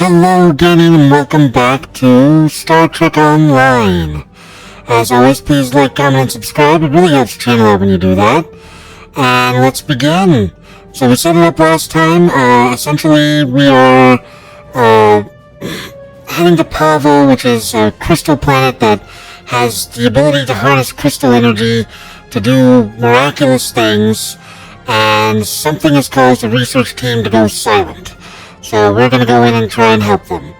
Hello again and welcome back to Star Trek Online. As always, please like, comment, and subscribe. It really helps the channel out when you do that. And let's begin. So we set it up last time. Essentially, we are heading to Pavo, which is a crystal planet that has the ability to harness crystal energy to do miraculous things. And something has caused the research team to go silent. So we're going to go in and try and help them.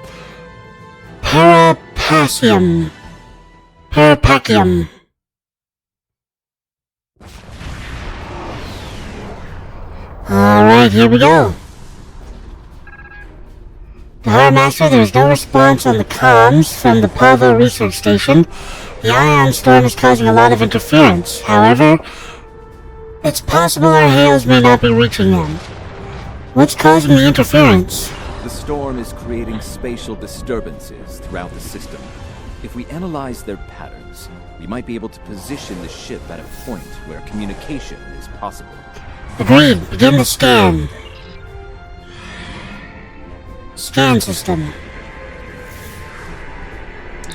Parapacium. Alright, here we go. The Harbor Master, there is no response on the comms from the Pavo research station. The ion storm is causing a lot of interference. However, it's possible our hails may not be reaching them. What's causing the interference? The storm is creating spatial disturbances throughout the system. If we analyze their patterns, we might be able to position the ship at a point where communication is possible. Agreed. Begin the scan. Scan system.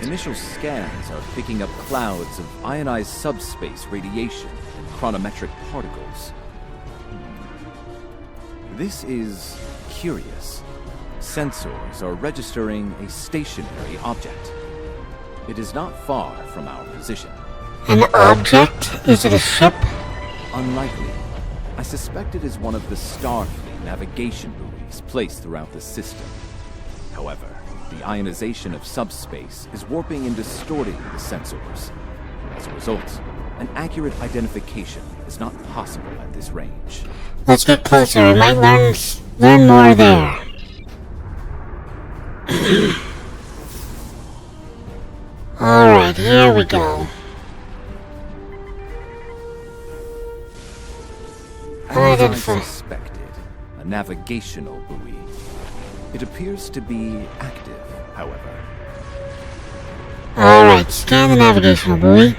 Initial scans are picking up clouds of ionized subspace radiation and chronometric particles. This is curious. Sensors are registering a stationary object. It is not far from our position. An object? Is it a ship? Unlikely. I suspect it is one of the Starfleet navigation buoys placed throughout the system. However, the ionization of subspace is warping and distorting the sensors. As a result, an accurate identification is not possible at this range. Let's get closer. We might learn more there. Alright, here we go. As I suspected, a navigational buoy. It appears to be active, however. Alright, scan the navigational buoy.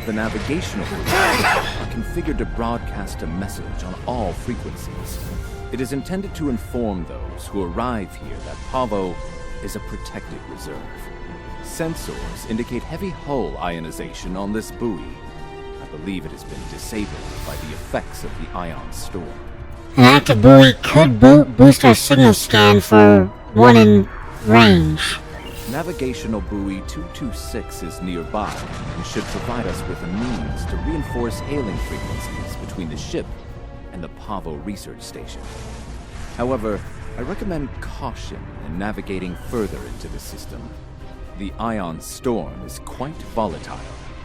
The navigational buoys are configured to broadcast a message on all frequencies. It is intended to inform those who arrive here that Pavo is a protected reserve. Sensors indicate heavy hull ionization on this buoy. I believe it has been disabled by the effects of the ion storm. An active buoy could boost our signal scan for one in range. Navigational buoy 226 is nearby and should provide us with a means to reinforce hailing frequencies between the ship and the Pavo research station. However, I recommend caution in navigating further into the system. The ion storm is quite volatile.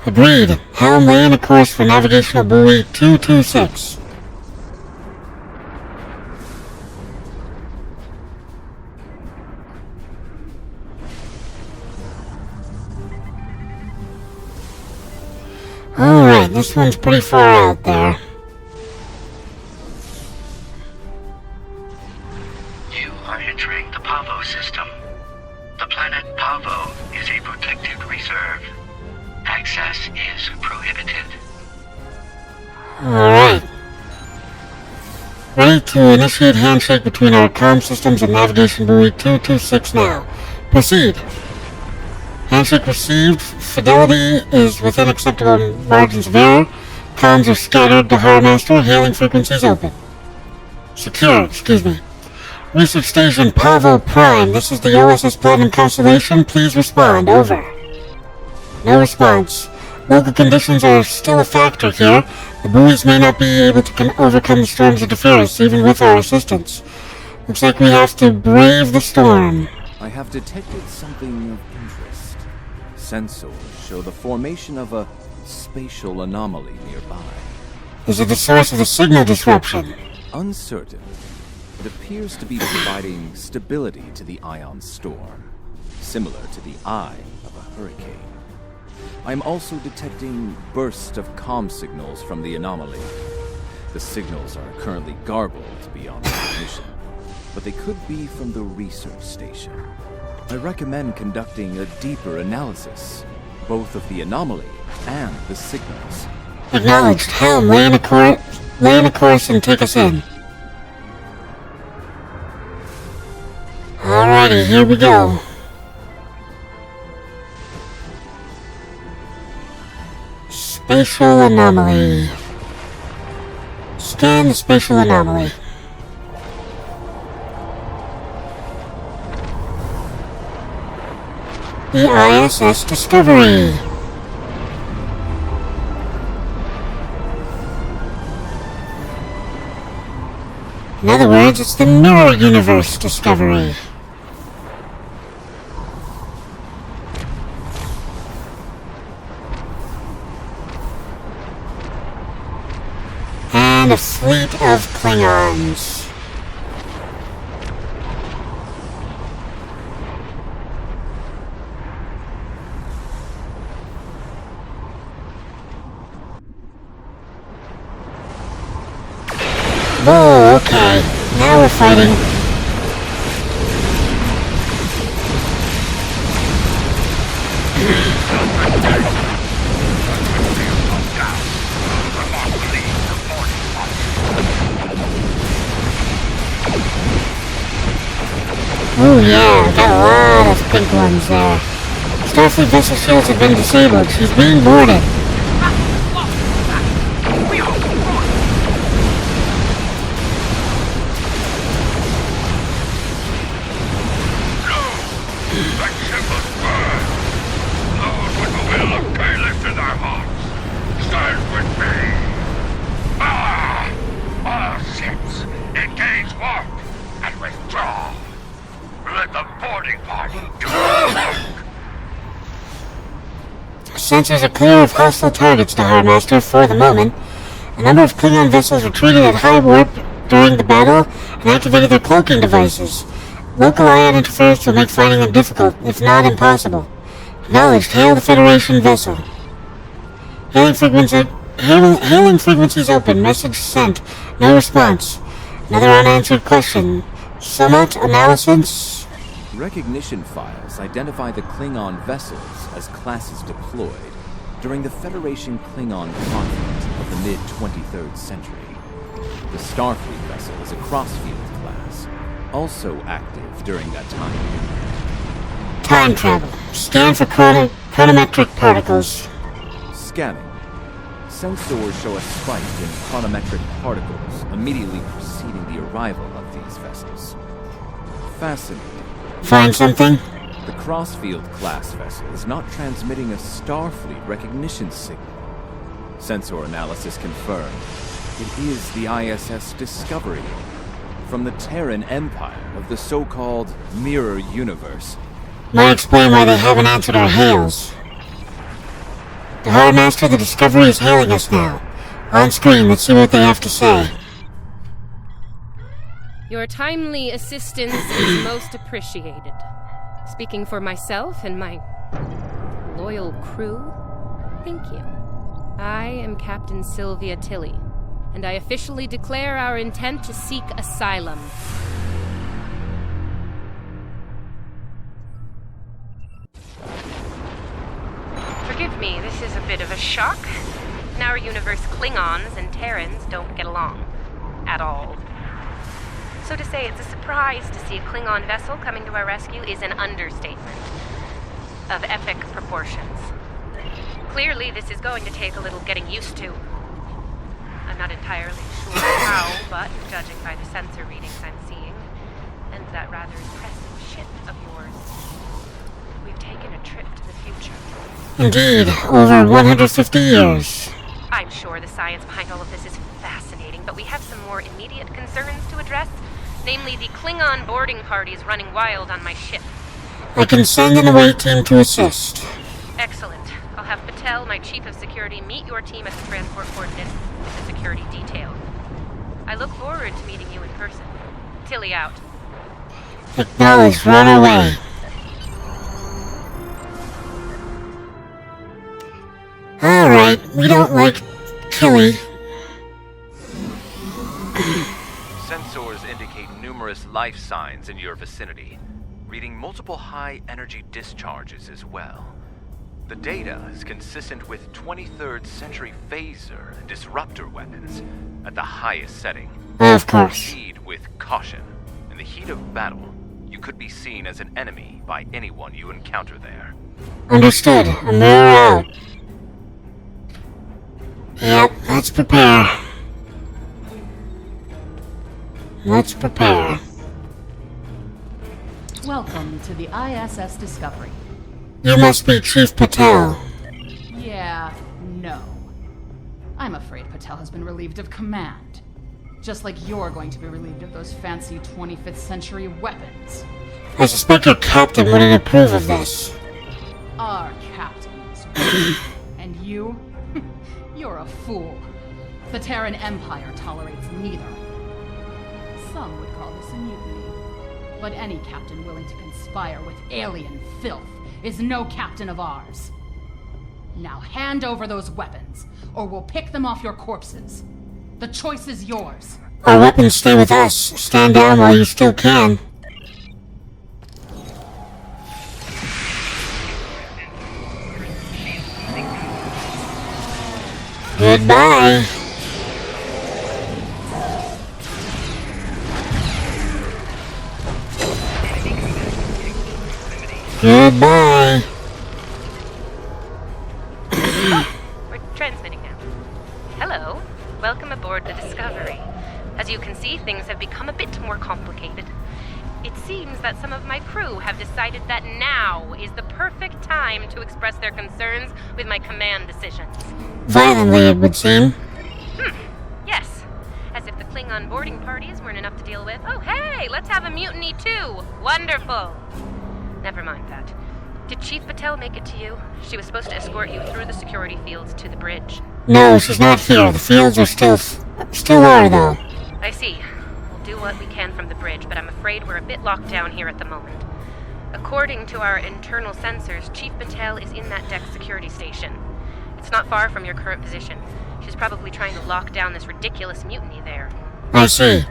Agreed. Helm lay in a course for navigational buoy 226. Alright, this one's pretty far out there. You are entering the Pavo system. The planet Pavo is a protected reserve. Access is prohibited. Alright. Ready to initiate handshake between our comm systems and navigation buoy 226 now. Proceed. Handshake received. Fidelity is within acceptable margins of error. Comms are scattered to Harbor Master. Hailing frequencies open. Secure, excuse me. Research Station Pavo Prime. This is the OSS Platinum Constellation. Please respond. Over. No response. Local conditions are still a factor here. The buoys may not be able to overcome the storm's interference, even with our assistance. Looks like we have to brave the storm. I have detected something of interest. Sensors show the formation of a spatial anomaly nearby. Is it the source of the signal disruption? Uncertain. It appears to be providing stability to the ion storm, similar to the eye of a hurricane. I am also detecting bursts of comm signals from the anomaly. The signals are currently garbled beyond recognition, but they could be from the research station. I recommend conducting a deeper analysis, both of the anomaly and the signals. Acknowledged. Helm, lay in a course and take us in. Alrighty, here we go. Spatial anomaly. Scan the spatial anomaly. The ISS Discovery. In other words, it's the Mirror Universe Discovery. And a fleet of Klingons. Whoa, okay. Now we're fighting. Oh yeah, got a lot of pink ones there. Starfleet vessel shields have been disabled. She's being boarded. Sensors are clear of hostile targets, Master. For the moment. A number of Klingon vessels retreated at high warp during the battle and activated their cloaking devices. Local ion interference will make finding them difficult, if not impossible. Acknowledged. Hail the Federation vessel. Hailing frequencies open. Message sent. No response. Another unanswered question. Somewhat analysis? Recognition files identify the Klingon vessels as classes deployed during the Federation Klingon conflict of the mid-23rd century. The Starfleet vessel is a Crossfield class, also active during that time period. Time travel. Scan for chronometric particles. Scanning. Sensors show a spike in chronometric particles immediately preceding the arrival of these vessels. Fascinating. Find something? The Crossfield class vessel is not transmitting a Starfleet recognition signal. Sensor analysis confirmed it is the ISS Discovery from the Terran Empire of the so-called Mirror Universe. Might explain why they haven't answered our hails. The Master, the Discovery is hailing us now. On screen, let's see what they have to say. Your timely assistance is most appreciated. Speaking for myself and my loyal crew, thank you. I am Captain Sylvia Tilly, and I officially declare our intent to seek asylum. Forgive me, this is a bit of a shock. In our universe, Klingons and Terrans don't get along. At all. So to say it's a surprise to see a Klingon vessel coming to our rescue is an understatement of epic proportions. Clearly, this is going to take a little getting used to. I'm not entirely sure how, but judging by the sensor readings I'm seeing, and that rather impressive ship of yours, we've taken a trip to the future. Indeed, over 150 years. I'm sure the science behind all of this is fascinating, but we have some more immediate concerns to address. Namely, the Klingon boarding parties running wild on my ship. I can send an away team to assist. Excellent. I'll have Patel, my chief of security, meet your team at the transport coordinates with the security detail. I look forward to meeting you in person. Tilly out. Acknowledged. We're on our way. Alright, we don't like Tilly. Sensors indicate numerous life signs in your vicinity, reading multiple high-energy discharges as well. The data is consistent with 23rd century phaser and disruptor weapons at the highest setting. Of course. Proceed with caution. In the heat of battle, you could be seen as an enemy by anyone you encounter there. Understood. And they're out. Yep, let's prepare. Let's prepare. Welcome to the ISS Discovery. You must be Chief Patel. Yeah, no. I'm afraid Patel has been relieved of command. Just like you're going to be relieved of those fancy 25th century weapons. I suspect your captain wouldn't approve of this. Our captain is and you? You're a fool. The Terran Empire tolerates neither. Some would call this a mutiny. But any captain willing to conspire with alien filth is no captain of ours. Now hand over those weapons, or we'll pick them off your corpses. The choice is yours. Our weapons stay with us. Stand down while you still can. Goodbye. Goodbye. We're transmitting now. Hello. Welcome aboard the Discovery. As you can see, things have become a bit more complicated. It seems that some of my crew have decided that now is the perfect time to express their concerns with my command decisions. Violently, it would seem. Yes. As if the Klingon boarding parties weren't enough to deal with. Oh, hey, let's have a mutiny too. Wonderful. Never mind that. Did Chief Patel make it to you? She was supposed to escort you through the security fields to the bridge. No, she's not here. The fields are still are, though. I see. We'll do what we can from the bridge, but I'm afraid we're a bit locked down here at the moment. According to our internal sensors, Chief Patel is in that deck security station. It's not far from your current position. She's probably trying to lock down this ridiculous mutiny there. I see.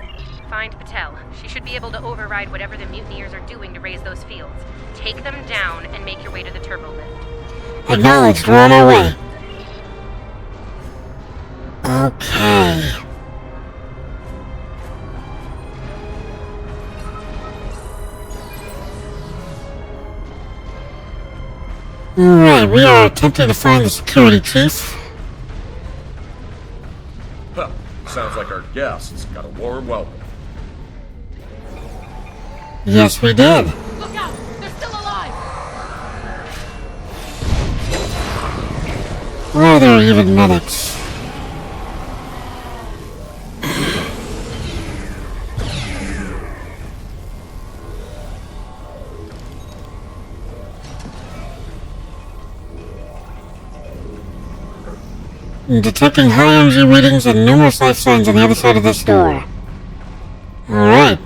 Find Patel. She should be able to override whatever the mutineers are doing to raise those fields. Take them down and make your way to the turbo lift. Acknowledged. We're on our way. Okay. Alright, we are attempting to find the security chief. Huh. Sounds like our guests got a warm welcome. Yes, we did. Look out! They're still alive! Oh, there are even medics. Detecting high energy readings and numerous life signs on the other side of this door. Alright.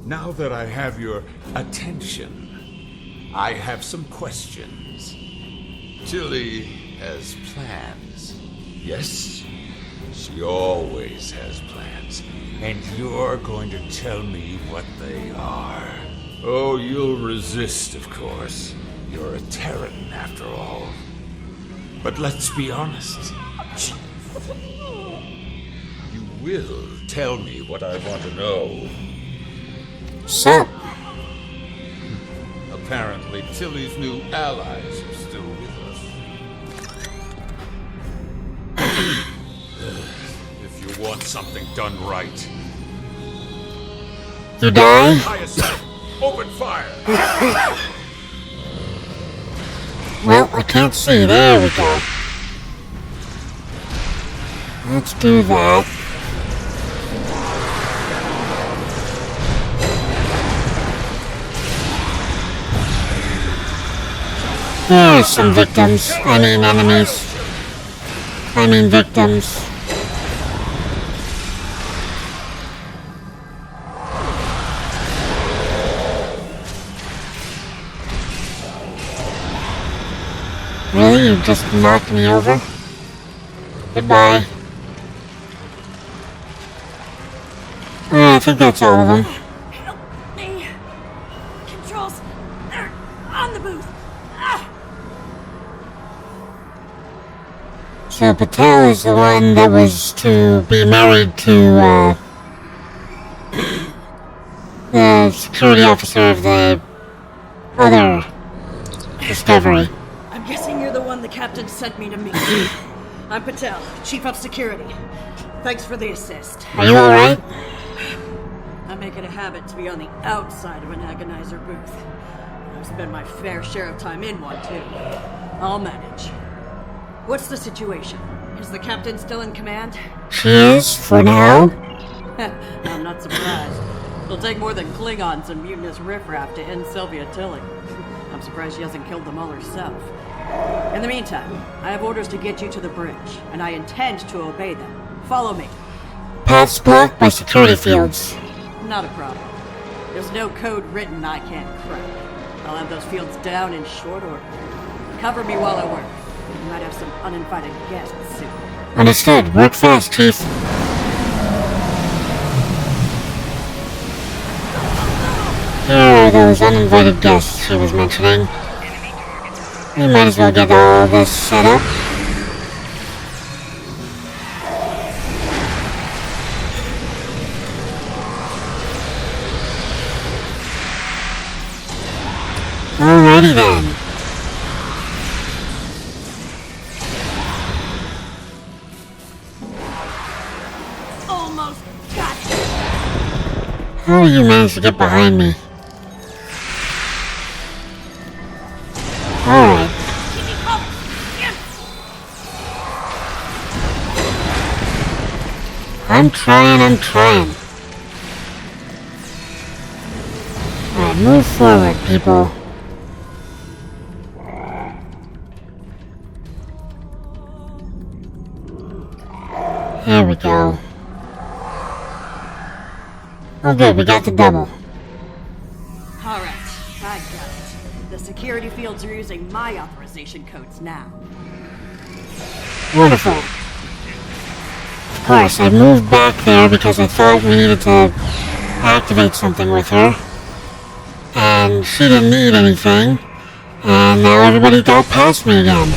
Now that I have your attention, I have some questions. Tilly has plans. Yes, she always has plans. And you're going to tell me what they are. Oh, you'll resist, of course. You're a Terran, after all. But let's be honest, Chief. You will tell me what I want to know. So, Apparently, Tilly's new allies are still with us. If you want something done right, you die? ISS, open fire! Well, I can't see. There we go. Let's do that. There's some victims. I mean enemies. I mean victims. Really? You just knocked me over? Goodbye. I think that's all of them. Help me! Controls are on the booth. So Patel is the one that was to be married to, the security officer of the other Discovery. I'm guessing you're the one the captain sent me to meet. I'm Patel, Chief of Security. Thanks for the assist. Are you alright? I make it a habit to be on the outside of an agonizer booth. I've spent my fair share of time in one, too. I'll manage. What's the situation? Is the captain still in command? She is, for now. I'm not surprised. It'll take more than Klingons and mutinous riffraff to end Sylvia Tilly. I'm surprised she hasn't killed them all herself. In the meantime, I have orders to get you to the bridge, and I intend to obey them. Follow me. Paths blocked by security fields. Not a problem. There's no code written I can't crack. I'll have those fields down in short order. Cover me while I work. You might have some uninvited guests soon. Understood. Work fast, Chief. Here are those uninvited guests she was mentioning. We might as well get all this set up. Alrighty then. Almost got it. How do you manage to get behind me? Alright. I'm trying. Alright, move forward, people. Here we go. Oh good, we got the double. Alright, I got it. The security fields are using my authorization codes now. Wonderful. Of course, I moved back there because I thought we needed to activate something with her. And she didn't need anything. And now everybody got past me again.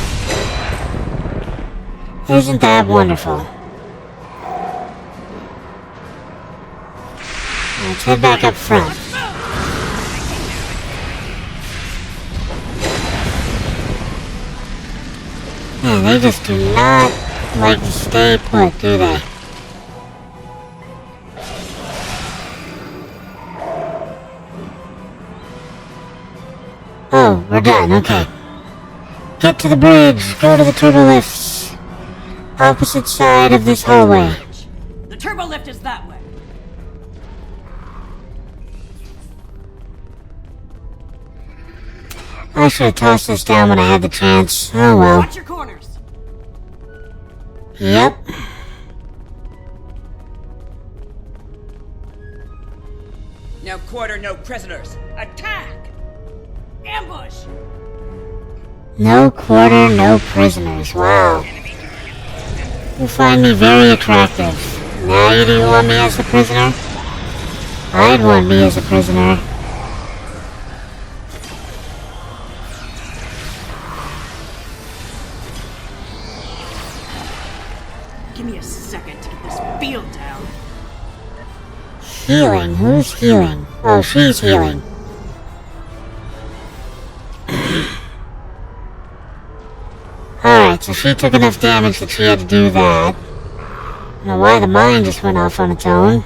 Isn't that wonderful? Let's head back up front. Yeah, they just do not like to stay put, do they? Oh, we're done, okay. Get to the bridge, go to the turbo lifts. Opposite side of this hallway. The turbo lift is that way. I should have tossed this down when I had the chance. Oh well. Watch your corners. Yep. No quarter, no prisoners. Attack! Ambush! No quarter, no prisoners. Wow. You find me very attractive. Now you do want me as a prisoner? I'd want me as a prisoner. Give me a second to get this field down. Healing? Who's healing? Oh, she's healing. Alright, so she took enough damage that she had to do that. I don't know why the mine just went off on its own.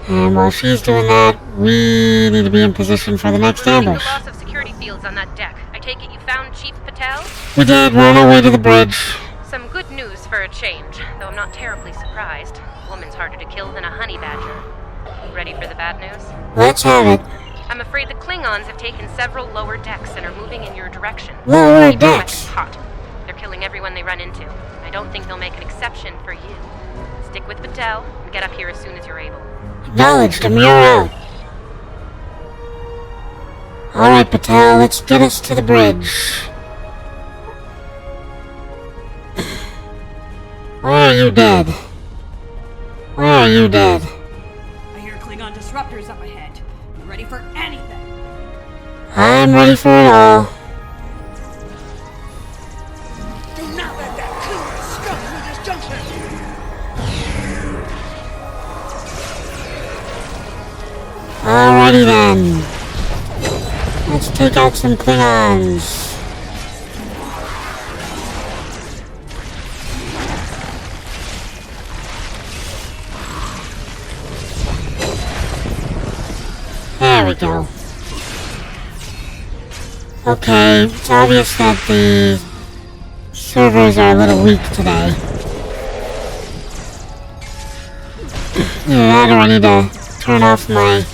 And while she's doing that, we need to be in position for the next ambush. The loss of security fields on that deck. I take it you found Chief Patel? We did. We're on our way to the bridge. Some good news for a change, though I'm not terribly surprised. A woman's harder to kill than a honey badger. Ready for the bad news? Let's have it. I'm afraid the Klingons have taken several lower decks and are moving in your direction. Lower Keep your decks? weapons hot. They're killing everyone they run into. I don't think they'll make an exception for you. Stick with Patel and get up here as soon as you're able. Acknowledged, and you're out. Alright, Patel, let's get us to the bridge. Why are you dead? Why are you dead? I hear Klingon disruptors up ahead. You ready for anything? I'm ready for it all. The Let that Klingon scum through this junction! Alrighty then. Let's take out some Klingons. There we go. Okay, it's obvious that the servers are a little weak today. Either that or I need to turn off my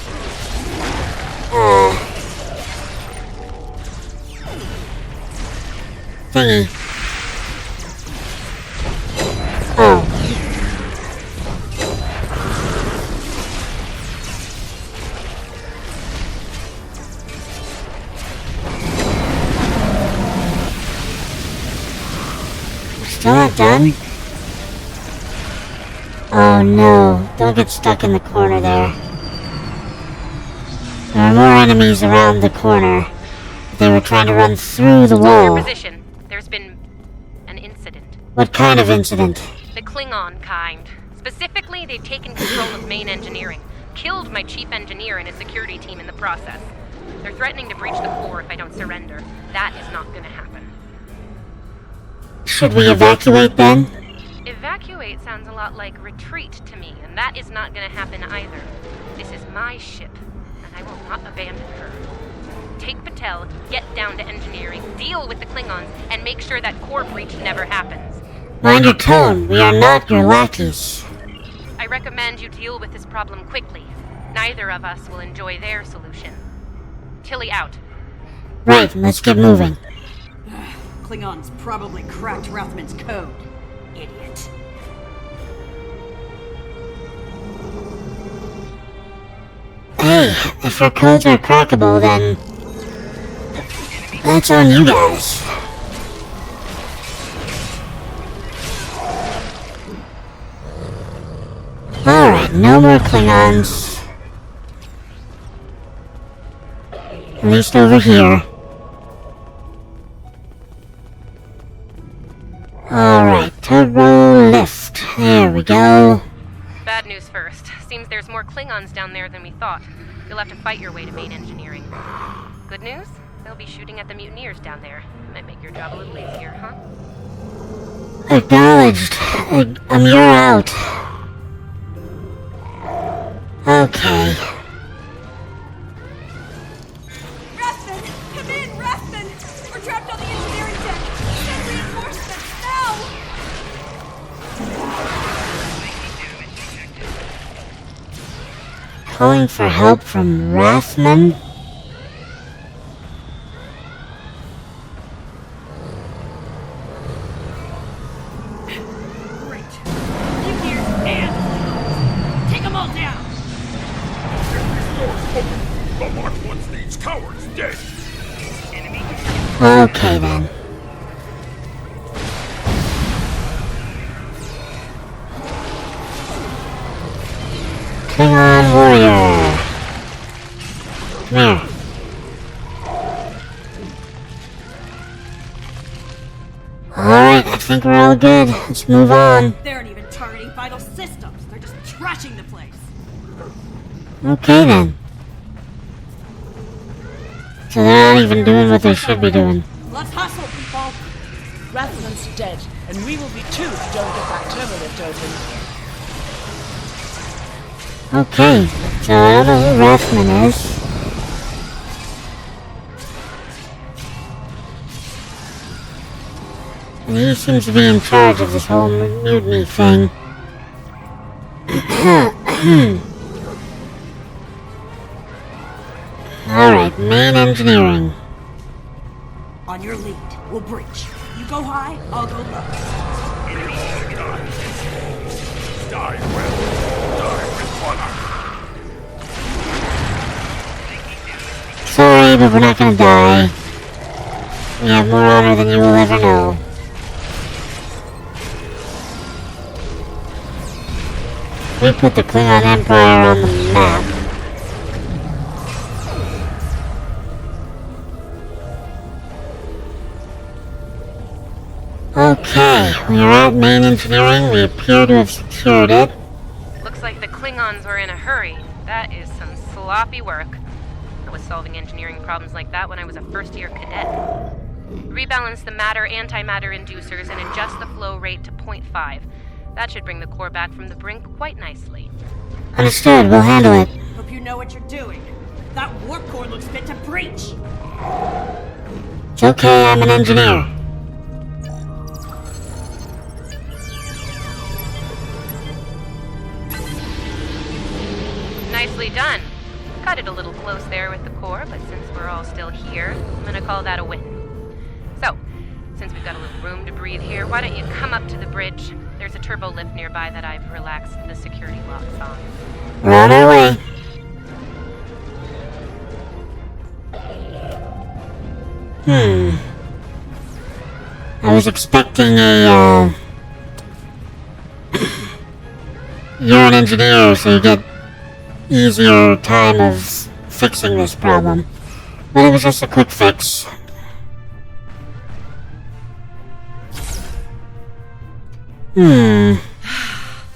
thingy. Oh. Still not done? Oh no, don't get stuck in the corner there. There are more enemies around the corner. They were trying to run through the wall. Your position. There's been an incident. What kind of incident? The Klingon kind. Specifically, they've taken control of main engineering. Killed my chief engineer and his security team in the process. They're threatening to breach the core if I don't surrender. That is not gonna happen. Should we evacuate then? Evacuate sounds a lot like retreat to me, and that is not gonna happen either. This is my ship, and I will not abandon her. Take Patel, get down to engineering, deal with the Klingons, and make sure that core breach never happens. Mind your tone, we are not your lackeys. I recommend you deal with this problem quickly. Neither of us will enjoy their solution. Tilly out. Right, let's get moving. Klingons probably cracked Rothman's code. Idiot. Hey, if our codes are crackable, then that's on you guys. Alright, no more Klingons. At least over here. Alright, turbo lift. There we go. Bad news first. Seems there's more Klingons down there than we thought. You'll have to fight your way to main engineering. Good news? They'll be shooting at the mutineers down there. Might make your job a little easier, huh? Acknowledged. You're out. Okay. Rathman! Come in, Rathman! We're trapped on the engineering deck! Send reinforcements, now! Calling for help from Rathman? Great. Mutineers and take them all down! The Mark wants these cowards dead. Okay then. Klingon warrior. Come here. Alright, I think we're all good. Let's move on. They aren't even targeting vital systems. They're just trashing the place. Okay then. So they're not even doing what they should be doing. Let's hustle, people! Rathman's dead, and we will be too if you don't get that turbo lift open. Okay, so I don't know who Rathman is. And he seems to be in charge of this whole mutiny thing. Alright, main engineering. On your lead, we'll breach. You go high, I'll go low. Die well. Die with honor. Sorry, but we're not gonna die. We have more honor than you will ever know. We put the Klingon Empire on the map. Okay, we are at main engineering. We appear to have secured it. Looks like the Klingons were in a hurry. That is some sloppy work. I was solving engineering problems like that when I was a first-year cadet. Rebalance the matter-antimatter inducers and adjust the flow rate to 0.5. That should bring the core back from the brink quite nicely. Understood, we'll handle it. Hope you know what you're doing. That warp core looks fit to breach. It's okay, I'm an engineer. Nicely done. Cut it a little close there with the core, but since we're all still here, I'm gonna call that a win. So, since we've got a little room to breathe here, why don't you come up to the bridge? There's a turbo lift nearby that I've relaxed the security locks on. We're on our way. I was expecting a, You're an engineer, so you get easier time of fixing this problem. But it was just a quick fix.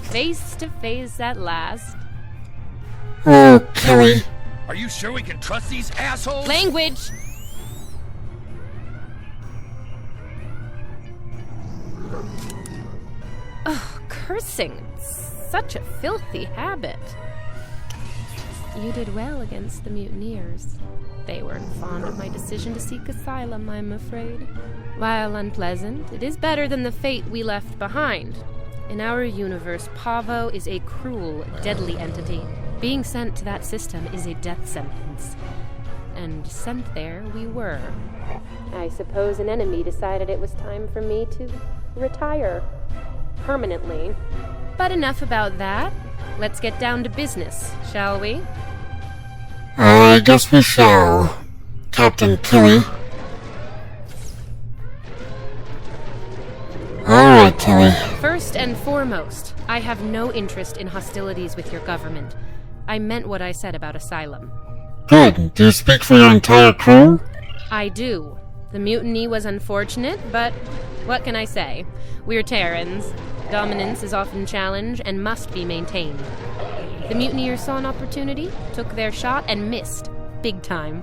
Face to face at last. Oh, Kelly. Are you sure we can trust these assholes? Language! Oh, cursing. Such a filthy habit. You did well against the mutineers. They weren't fond of my decision to seek asylum, I'm afraid. While unpleasant, it is better than the fate we left behind. In our universe, Pavo is a cruel, deadly entity. Being sent to that system is a death sentence. And sent there we were. I suppose an enemy decided it was time for me to retire. Permanently. But enough about that. Let's get down to business, shall we? I guess we shall, Captain Tilly. Alright, Tilly. First and foremost, I have no interest in hostilities with your government. I meant what I said about asylum. Good. Do you speak for your entire crew? I do. The mutiny was unfortunate, but what can I say? We're Terrans. Dominance is often challenged and must be maintained. The mutineers saw an opportunity, took their shot, and missed. Big time.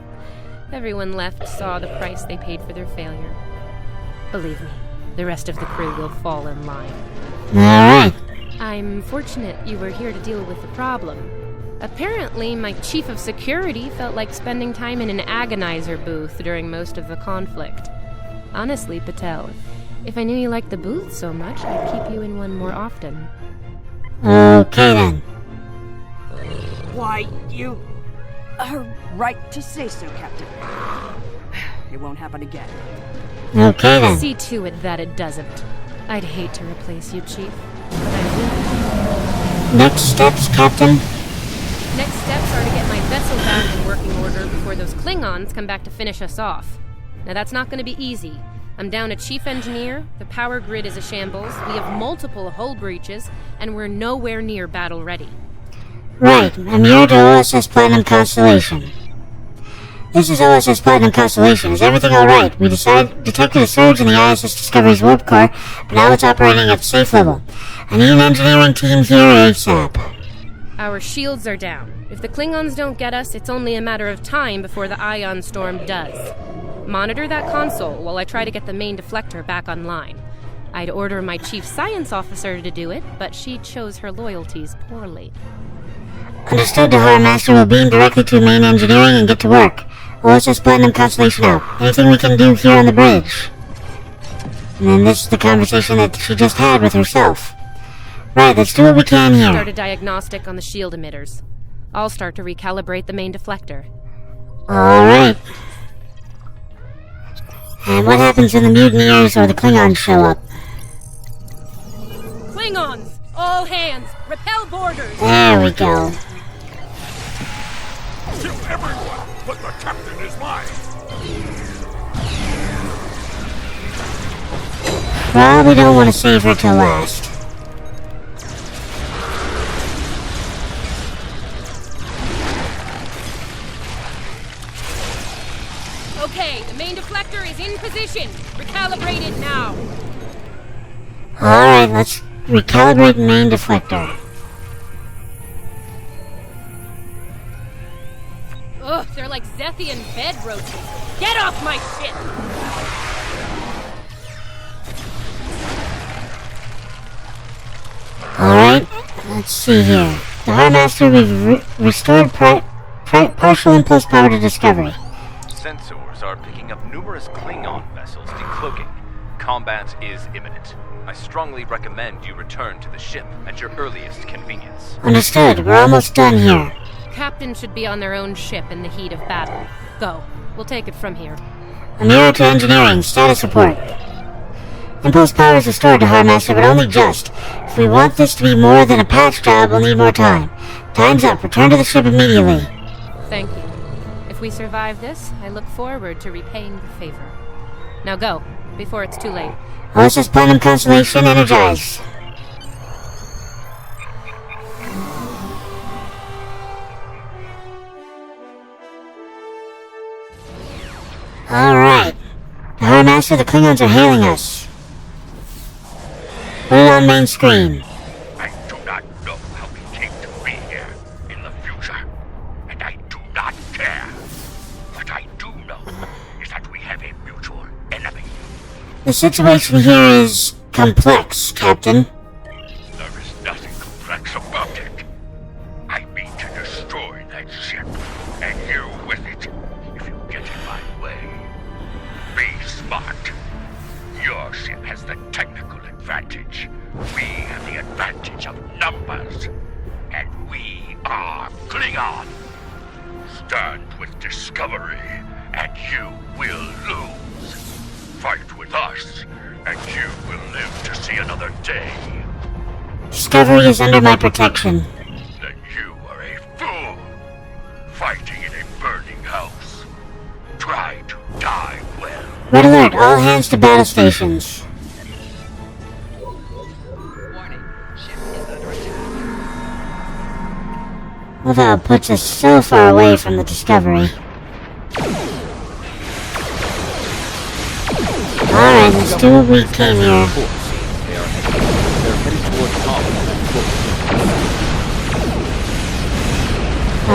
Everyone left saw the price they paid for their failure. Believe me, the rest of the crew will fall in line. Alright. I'm fortunate you were here to deal with the problem. Apparently, my chief of security felt like spending time in an agonizer booth during most of the conflict. Honestly, Patel, if I knew you liked the booth so much, I'd keep you in one more often. Okay then. Why, you are right to say so, Captain. It won't happen again. Okay then. See to it that it doesn't. I'd hate to replace you, Chief, but I will. Next steps, Captain? Next steps are to get my vessel back in working order before those Klingons come back to finish us off. Now that's not going to be easy. I'm down a chief engineer, the power grid is a shambles, we have multiple hull breaches, and we're nowhere near battle ready. Right, and you're to OSS Platinum Constellation. This is OSS Platinum Constellation. Is everything alright? We detected a surge in the ISS Discovery's warp core, but now it's operating at safe level. I need an engineering team here ASAP. Our shields are down. If the Klingons don't get us, it's only a matter of time before the ion storm does. Monitor that console while I try to get the main deflector back online. I'd order my chief science officer to do it, but she chose her loyalties poorly. Understood. The Horror Master will beam directly to main engineering and get to work. OSS Platinum Constellation out. Anything we can do here on the bridge? And then this is the conversation that she just had with herself. Right, let's do what we can here. Start a diagnostic on the shield emitters. I'll start to recalibrate the main deflector. Alright. And what happens when the mutineers or the Klingons show up? Klingons! All hands! Repel boarders! There we go. Kill everyone, but the captain is mine! Probably don't want to save her till last. Okay, the main deflector is in position. Recalibrate it now. Alright, let's recalibrate main deflector. Ugh, they're like Zethian bed roaches. Get off my ship! Alright, let's see here. The Harmaster, we've restored partial impulse power to Discovery. Sensors are picking up numerous Klingon vessels decloaking. Combat is imminent. I strongly recommend you return to the ship at your earliest convenience. Understood. We're almost done here. Captain should be on their own ship in the heat of battle. Go. We'll take it from here. Amira to engineering. Status report. Impulse power is restored to Harmaster, but only just. If we want this to be more than a patch job, we'll need more time. Time's up. Return to the ship immediately. Thank you. If we survive this, I look forward to repaying the favor. Now go, before it's too late. OSS Platinum Constellation energized. Alright. Harmaster, the Klingons are hailing us. Put it on main screen. I do not know how we came to be here in the future, and I do not care. What I do know is that we have a mutual enemy. The situation here is complex, Captain. There is nothing complex about it. I mean to destroy that ship, and you with it, if you get in my way. Be smart. Your ship has the technical advantage. We have the advantage of numbers. And we are Klingon. Stand with Discovery, and you will lose. Fight with us, and you will live to see another day. Discovery is under my protection. Then you are a fool. Fighting in a burning house. Try to die well. Red alert, all hands to battle stations. Well, that puts us so far away from the Discovery. Alright, let's do what we came here. They're headed toward Pavo.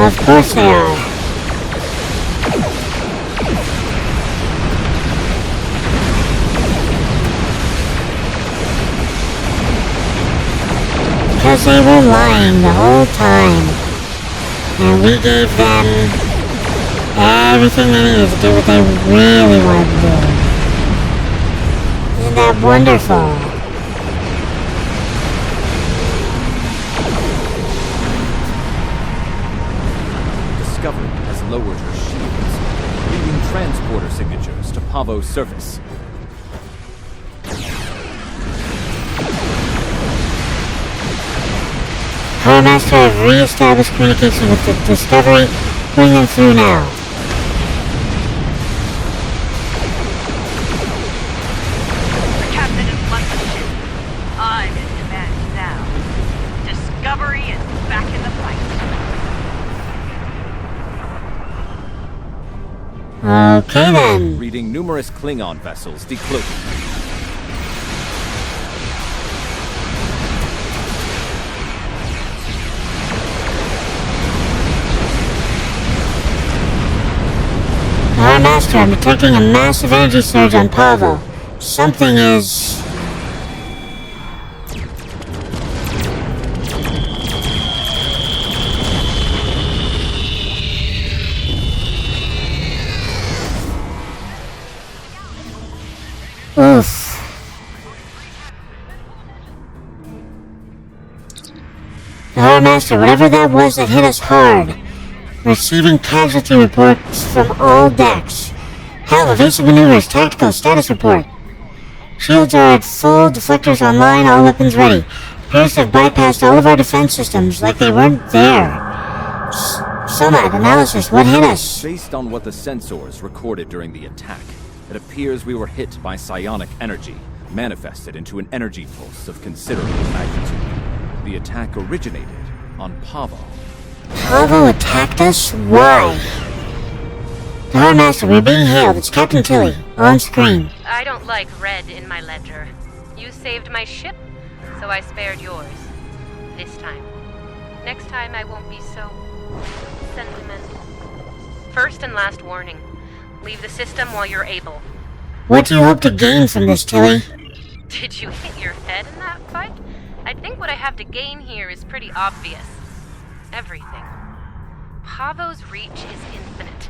Of course they are. Because they were lying the whole time. And we gave them everything they needed to do what they really wanted to do. Isn't that wonderful? Discovery has lowered her shields, reading transporter signatures to Pavo's surface. Harmaster have re-established communication with the Discovery, putting them through now. The captain is left the ship. I'm in command now. Discovery is back in the fight. Okay then. Reading numerous Klingon vessels decloaking. Master, I'm detecting a massive energy surge on Pavo. Something is... Oof. Master, whatever that was that hit us hard. Receiving casualty reports from all decks. Hell, evasive maneuvers, tactical status report. Shields are at full, deflectors online, all weapons ready. Appears to have bypassed all of our defense systems like they weren't there. Sonat, analysis, what hit us? Based on what the sensors recorded during the attack, it appears we were hit by psionic energy, manifested into an energy pulse of considerable magnitude. The attack originated on Pavo. Pavo attacked us? Why? Master, we're being hailed. It's Captain Tilly. On screen. I don't like red in my ledger. You saved my ship, so I spared yours. This time. Next time I won't be so sentimental. First and last warning. Leave the system while you're able. What do you hope to gain from this, Tilly? Did you hit your head in that fight? I think what I have to gain here is pretty obvious. Everything. Pavo's reach is infinite.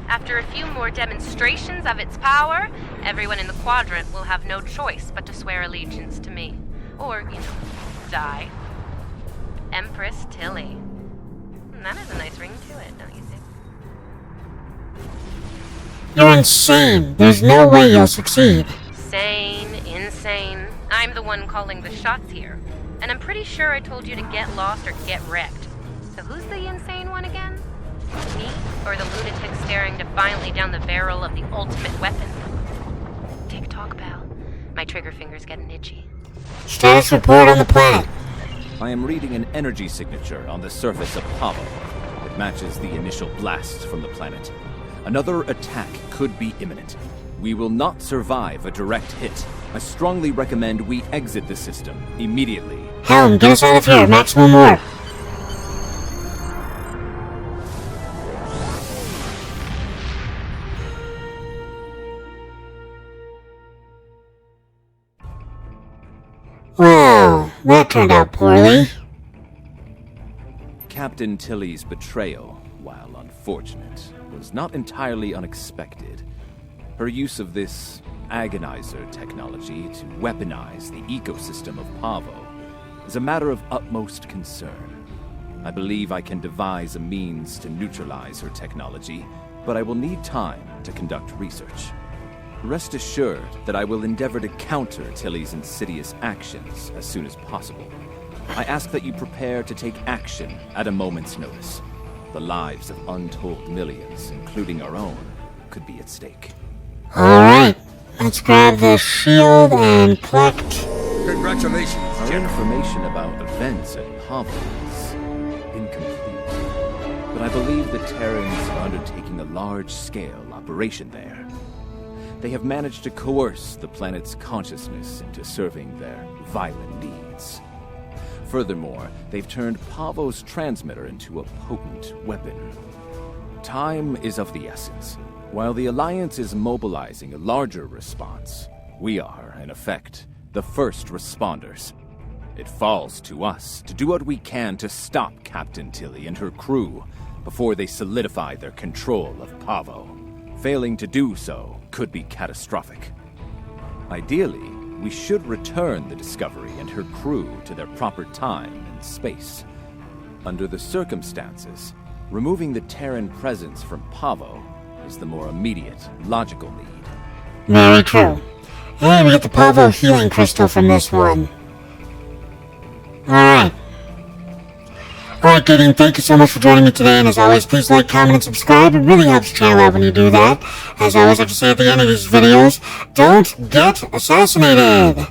After a few more demonstrations of its power, everyone in the quadrant will have no choice but to swear allegiance to me. Or, die. Empress Tilly. That has a nice ring to it, don't you think? You're insane. There's no way you'll succeed. Sane, insane. I'm the one calling the shots here. And I'm pretty sure I told you to get lost or get wrecked. So who's the insane one again? Me? Or the lunatic staring defiantly down the barrel of the ultimate weapon? Tick-tock, pal. My trigger finger's getting itchy. Status report on the planet. I am reading an energy signature on the surface of Pavo. It matches the initial blasts from the planet. Another attack could be imminent. We will not survive a direct hit. I strongly recommend we exit the system immediately. Helm, get us out of here. Maximum warp. Well, that turned out poorly. Captain Tilly's betrayal, while unfortunate, was not entirely unexpected. Her use of this agonizer technology to weaponize the ecosystem of Pavo is a matter of utmost concern. I believe I can devise a means to neutralize her technology, but I will need time to conduct research. Rest assured that I will endeavor to counter Tilly's insidious actions as soon as possible. I ask that you prepare to take action at a moment's notice. The lives of untold millions, including our own, could be at stake. Alright, let's grab the shield and collect. Congratulations, Our information about events at Pavo is incomplete, but I believe the Terrans are undertaking a large-scale operation there. They have managed to coerce the planet's consciousness into serving their violent needs. Furthermore, they've turned Pavo's transmitter into a potent weapon. Time is of the essence. While the Alliance is mobilizing a larger response, we are, in effect, the first responders. It falls to us to do what we can to stop Captain Tilly and her crew before they solidify their control of Pavo. Failing to do so could be catastrophic. Ideally, we should return the Discovery and her crew to their proper time and space. Under the circumstances, removing the Terran presence from Pavo is the more immediate, logical need. Very true. And we get the Pavo healing crystal from this one. Alright. Alright, Gideon, thank you so much for joining me today, and as always, please like, comment, and subscribe. It really helps the channel out when you do that. As I always like to say at the end of these videos, don't get assassinated!